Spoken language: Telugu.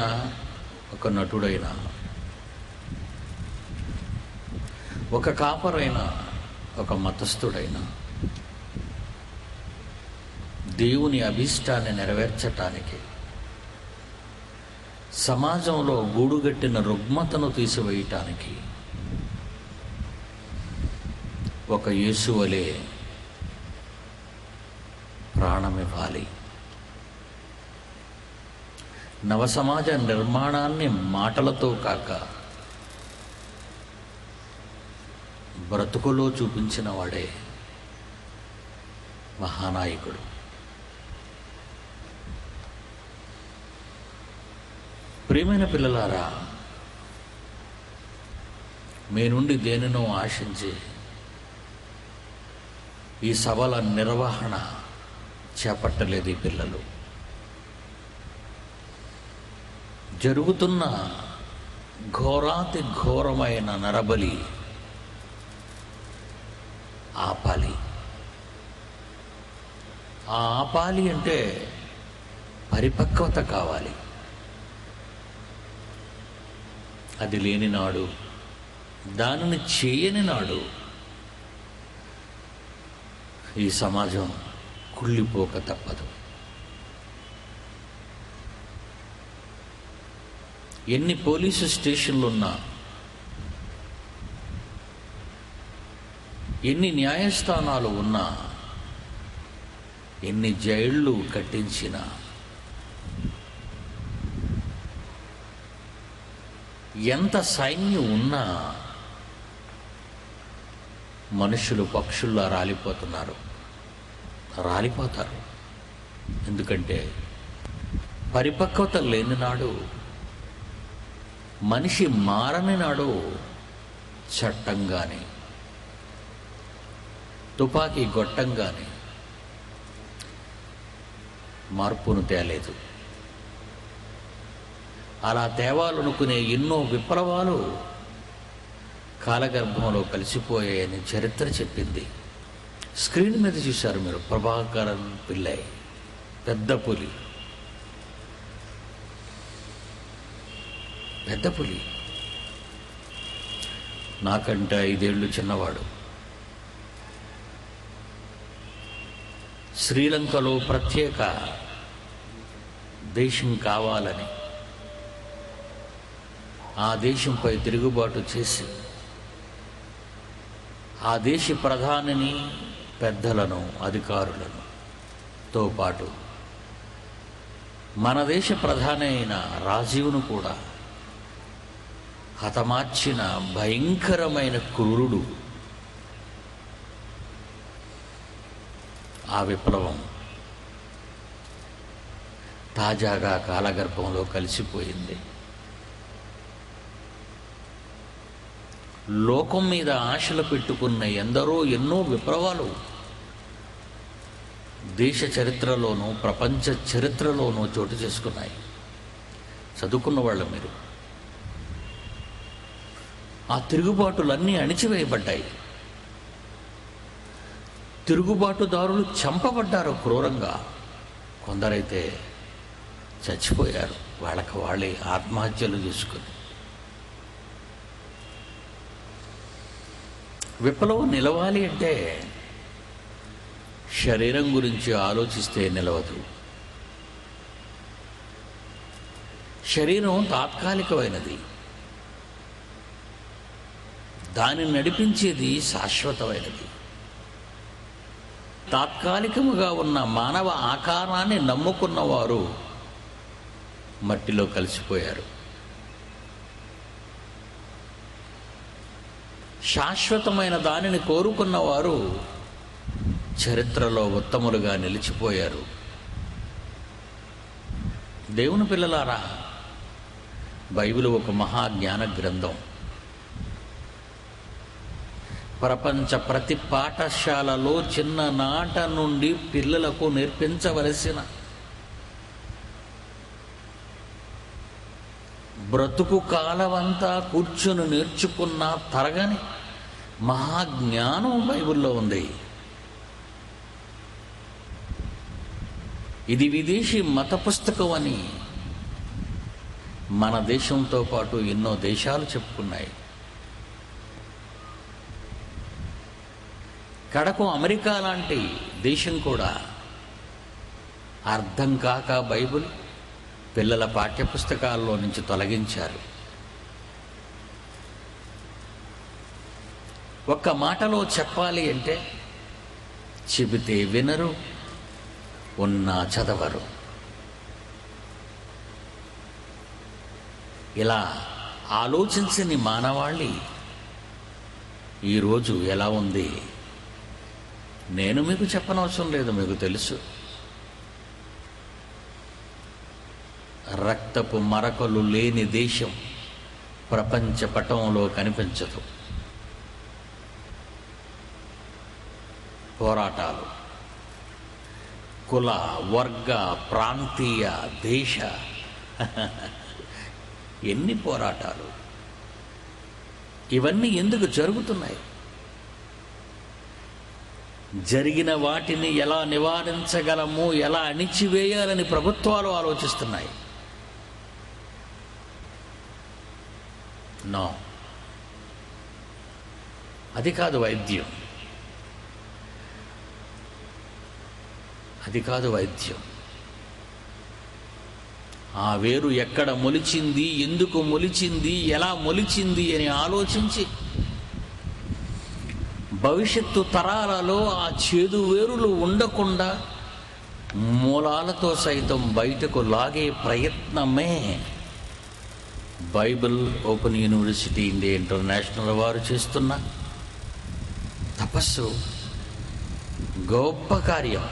భక్తుడైనా, ఒక నటుడైనా, ఒక కాపరైనా, ఒక మతస్థుడైనా దేవుని అభీష్టాన్ని నెరవేర్చటానికి, సమాజంలో గూడుగట్టిన రుగ్మతను తీసివేయటానికి ఒక యేసు వలె ప్రాణమివ్వాలి. నవసమాజ నిర్మాణాన్ని మాటలతో కాక బ్రతుకులో చూపించిన వాడే మహానాయకుడు. ప్రియమైన పిల్లలారా, మీ నుండి దేనినో ఆశించి ఈ సభల నిర్వహణ చేపట్టలేదు ఈ పిల్లలు. జరుగుతున్న ఘోరాతి ఘోరమైన నరబలి ఆపాలి. ఆ ఆపాలి అంటే పరిపక్వత కావాలి. అది లేని నాడు, దానిని చేయని నాడు ఈ సమాజం కుళ్ళిపోక తప్పదు. ఎన్ని పోలీసు స్టేషన్లు ఉన్నా, ఎన్ని న్యాయస్థానాలు ఉన్నా, ఎన్ని జైళ్ళు కట్టించినా, ఎంత సైన్యం ఉన్నా మనుషులు పక్షుల్లా రాలిపోతారు. ఎందుకంటే పరిపక్వత లేని నాడు, మనిషి మారని నాడు చట్టంగానే, తుపాకీ గొట్టంగానే మార్పును తేలేదు. అలా తేవాలనుకునే ఎన్నో విప్లవాలు కాలగర్భంలో కలిసిపోయాయని చరిత్ర చెప్పింది. స్క్రీన్ మీద చూశారు మీరు, ప్రభాకరన్ పిల్లై, పెద్ద పులి. నాకంటే 5 ఏళ్ళు చిన్నవాడు. శ్రీలంకలో ప్రత్యేక దేశం కావాలని ఆ దేశంపై తిరుగుబాటు చేసి ఆ దేశ ప్రధానిని, పెద్దలను, అధికారులను తో పాటు మన దేశ ప్రధాని అయిన రాజీవ్ను కూడా హతమార్చిన భయంకరమైన క్రూరుడు ఆ విప్లవం. తాజాగా కాలగర్భంలో కలిసిపోయింది. లోకం మీద ఆశలు పెట్టుకున్న ఎందరో ఎన్నో విప్లవాలు దేశ చరిత్రలోనూ ప్రపంచ చరిత్రలోనూ చోటు చేసుకున్నాయి. చదువుకున్న వాళ్ళు మీరు. ఆ తిరుగుబాటులన్నీ అణిచివేయబడ్డాయి. తిరుగుబాటుదారులు చంపబడ్డారు క్రూరంగా. కొందరైతే చచ్చిపోయారు, వాళ్ళకి వాళ్ళే ఆత్మహత్యలు చేసుకుని. విప్లవం నిలవాలి అంటే శరీరం గురించి ఆలోచిస్తే నిలవదు. శరీరం తాత్కాలికమైనది, దాన్ని నడిపించేది శాశ్వతమైనది. తాత్కాలికముగా ఉన్న మానవ ఆకారాన్ని నమ్ముకున్నవారు మట్టిలో కలిసిపోయారు. శాశ్వతమైన దానిని కోరుకున్నవారు చరిత్రలో ఉత్తములుగా నిలిచిపోయారు. దేవుని పిల్లలారా, బైబిల్ ఒక మహాజ్ఞాన గ్రంథం. ప్రపంచ ప్రతి పాఠశాలలో చిన్ననాట నుండి పిల్లలకు నేర్పించవలసిన బ్రతుకు కాలమంతా కూర్చుని నేర్చుకున్న తరగని మహాజ్ఞానం బైబిల్లో ఉంది. ఇది విదేశీ మత పుస్తకం అని మన దేశంతో పాటు ఎన్నో దేశాలు చెప్పుకున్నాయి. కడకు అమెరికా లాంటి దేశం కూడా అర్థం కాక బైబిల్ పిల్లల పాఠ్యపుస్తకాల్లో నుంచి తొలగించారు. ఒక్క మాటలో చెప్పాలి అంటే, చెబితే వినరు, ఉన్నా చదవరు. ఇలా ఆలోచించని మానవాళి ఈరోజు ఎలా ఉంది నేను మీకు చెప్పనవసరం లేదు, మీకు తెలుసు. రక్తపు మరకలు లేని దేశం ప్రపంచ పటంలో కనిపించదు. పోరాటాలు, కుల, వర్గ, ప్రాంతీయ, దేశ ఎన్ని పోరాటాలు! ఇవన్నీ ఎందుకు జరుగుతున్నాయి? జరిగిన వాటిని ఎలా నివారించగలము, ఎలా అణిచివేయాలని ప్రభుత్వాలు ఆలోచిస్తున్నాయి. నో, అది కాదు వైద్యం. అది కాదు వైద్యం. ఆ వేరు ఎక్కడ మొలిచింది, ఎందుకు మొలిచింది, ఎలా మొలిచింది అని ఆలోచించి భవిష్యత్తు తరాలలో ఆ చేదు వేరులు ఉండకుండా మూలాలతో సైతం బయటకు లాగే ప్రయత్నమే Bible open university India international వారు చేస్తున్న తపస్సు, గొప్ప కార్యం.